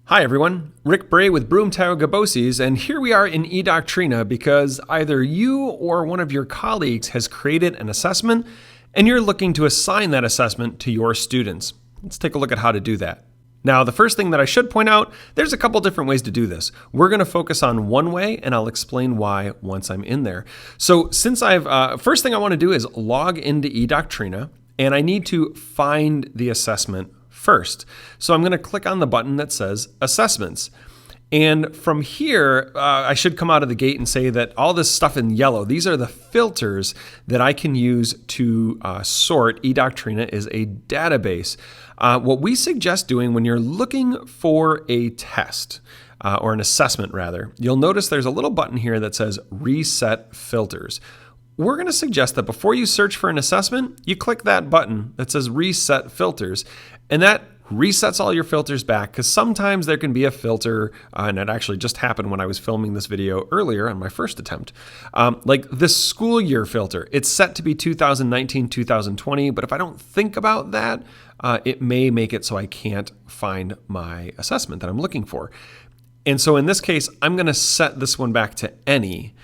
Hi everyone, Rick Bray with Broomtown Gaboses, and here we are in eDoctrina because either you or one of your colleagues has created an assessment and you're looking to assign that assessment to your students. Let's take a look at how to do that. Now, the first thing that I should point out, there's a couple different ways to do this. We're going to focus on one way, and I'll explain why once I'm in there. So since first thing I want to do is log into eDoctrina, and I need to find the assessment first. So I'm going to click on the button that says Assessments. And from here, I should come out of the gate and say that all this stuff in yellow, these are the filters that I can use to sort. eDoctrina is a database. What we suggest doing when you're looking for a test, or an assessment rather, you'll notice there's a little button here that says Reset Filters. We're going to suggest that before you search for an assessment, you click that button that says Reset Filters, and that resets all your filters back, because sometimes there can be a filter, and it actually just happened when I was filming this video earlier on my first attempt, like the school year filter. It's set to be 2019-2020, but if I don't think about that, it may make it so I can't find my assessment that I'm looking for. And so in this case, I'm going to set this one back to any,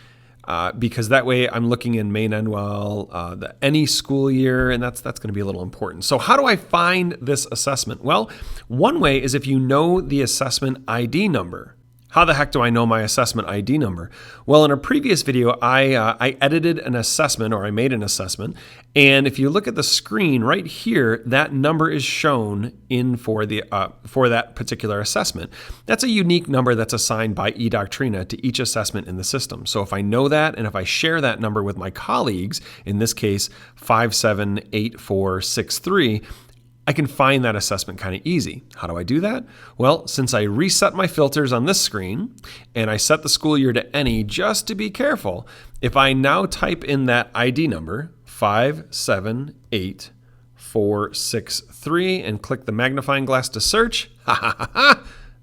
because that way I'm looking in main annual, the any school year, and that's going to be a little important. So how do I find this assessment? Well, one way is if you know the assessment ID number. How the heck do I know my assessment ID number? Well, in a previous video, I edited an assessment, or I made an assessment, and if you look at the screen right here, that number is shown in for that particular assessment. That's a unique number that's assigned by eDoctrina to each assessment in the system. So if I know that, and if I share that number with my colleagues, in this case 578463, I can find that assessment kind of easy. How do I do that? Well, since I reset my filters on this screen and I set the school year to any just to be careful, if I now type in that ID number, 578463, and click the magnifying glass to search,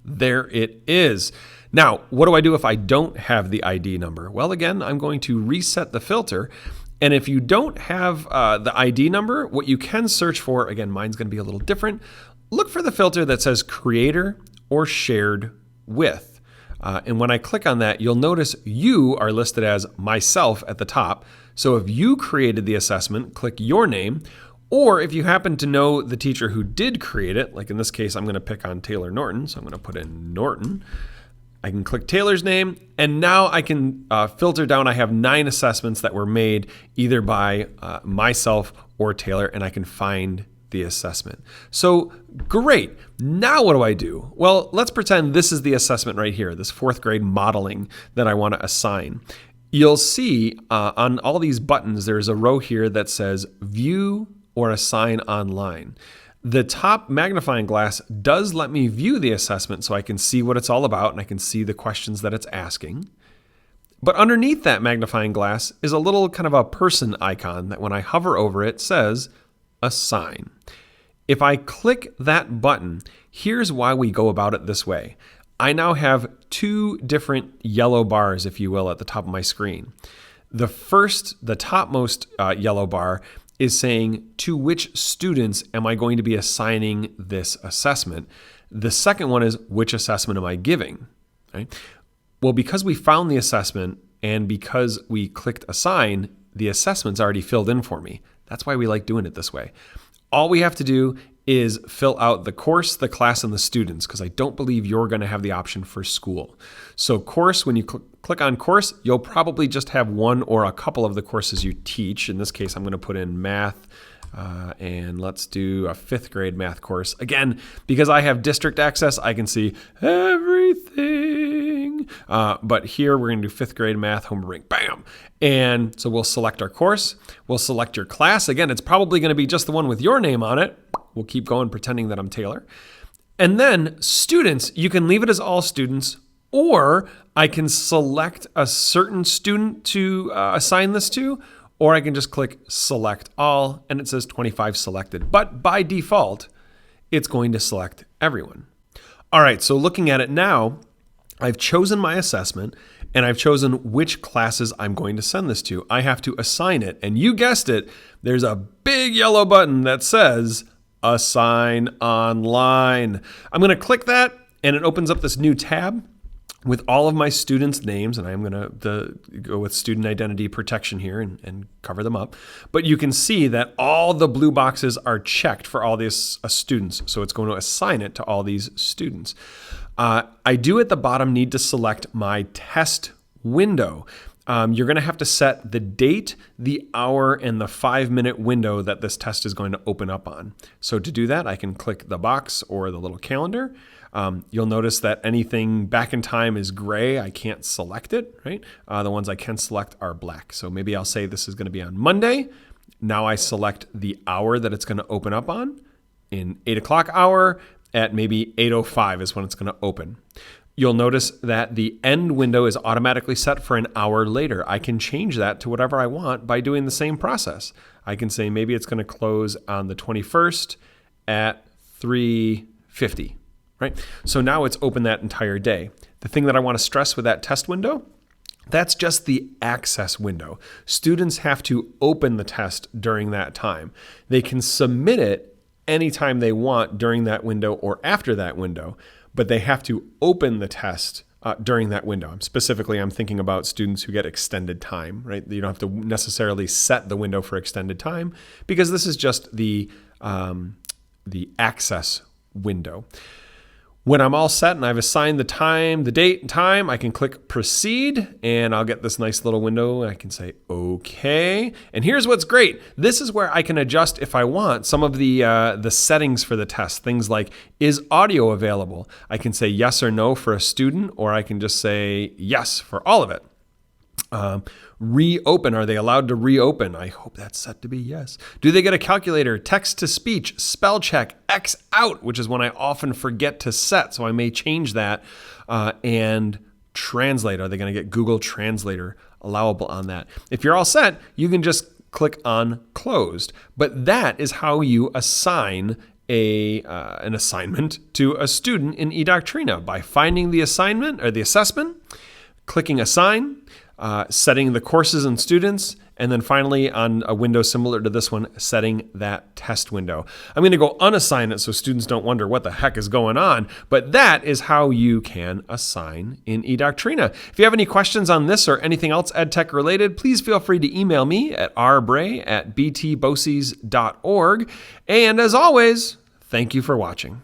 there it is. Now, what do I do if I don't have the ID number? Well, again, I'm going to reset the filter. And if you don't have the ID number, what you can search for, again, mine's going to be a little different. Look for the filter that says creator or shared with. And when I click on that, you'll notice you are listed as myself at the top. So if you created the assessment, click your name. Or if you happen to know the teacher who did create it, like in this case, I'm going to pick on Taylor Norton. So I'm going to put in Norton. I can click Taylor's name, and now I can filter down. I have 9 assessments that were made either by myself or Taylor, and I can find the assessment. So great. Now what do I do? Well, let's pretend this is the assessment right here, this 4th grade modeling that I want to assign. You'll see on all these buttons, there's a row here that says View or Assign Online. The top magnifying glass does let me view the assessment so I can see what it's all about and I can see the questions that it's asking. But underneath that magnifying glass is a little kind of a person icon that when I hover over it says Assign. If I click that button, here's why we go about it this way. I now have 2 different yellow bars, if you will, at the top of my screen. The topmost yellow bar is saying to which students am I going to be assigning this assessment. The second one is which assessment am I giving? Right? Well, because we found the assessment and because we clicked assign, the assessment's already filled in for me. That's why we like doing it this way. All we have to do is fill out the course, the class, and the students, because I don't believe you're going to have the option for school. So course, when you click on course, you'll probably just have one or a couple of the courses you teach. In this case, I'm going to put in math, and let's do a 5th grade math course. Again, because I have district access, I can see everything. But here we're going to do 5th grade math, homework, bam. And so we'll select our course. We'll select your class. Again, it's probably going to be just the one with your name on it. We'll keep going pretending that I'm Taylor. And then students, you can leave it as all students, or I can select a certain student to assign this to, or I can just click select all and it says 25 selected. But by default, it's going to select everyone. All right, so looking at it now, I've chosen my assessment and I've chosen which classes I'm going to send this to. I have to assign it. And you guessed it, there's a big yellow button that says Assign Online. I'm going to click that and it opens up this new tab with all of my students' names, and I'm going to go with student identity protection here and cover them up. But you can see that all the blue boxes are checked for all these students, so it's going to assign it to all these students. I do at the bottom need to select my test window. You're going to have to set the date, the hour, and the 5-minute window that this test is going to open up on. So to do that, I can click the box or the little calendar. You'll notice that anything back in time is gray. I can't select it, right? The ones I can select are black. So maybe I'll say this is going to be on Monday. Now I select the hour that it's going to open up on. In 8 o'clock hour at maybe 8:05 is when it's going to open. You'll notice that the end window is automatically set for an hour later. I can change that to whatever I want by doing the same process. I can say maybe it's going to close on the 21st at 3:50. Right? So now it's open that entire day. The thing that I want to stress with that test window, that's just the access window. Students have to open the test during that time. They can submit it anytime they want during that window or after that window, but they have to open the test during that window. I'm thinking about students who get extended time, right? You don't have to necessarily set the window for extended time because this is just the access window. When I'm all set and I've assigned the time, the date and time, I can click proceed and I'll get this nice little window. I can say, okay. And here's what's great. This is where I can adjust, if I want, some of the settings for the test. Things like, is audio available? I can say yes or no for a student, or I can just say yes for all of it. Reopen. Are they allowed to reopen? I hope that's set to be yes. Do they get a calculator, text to speech, spell check, X out, which is one I often forget to set. So I may change that, and translate. Are they going to get Google Translator allowable on that? If you're all set, you can just click on closed. But that is how you assign an assignment to a student in eDoctrina, by finding the assignment or the assessment, clicking assign, setting the courses and students, and then finally on a window similar to this one, setting that test window. I'm going to go unassign it so students don't wonder what the heck is going on, but that is how you can assign in eDoctrina. If you have any questions on this or anything else EdTech related, please feel free to email me at rbray@btboses.org. And as always, thank you for watching.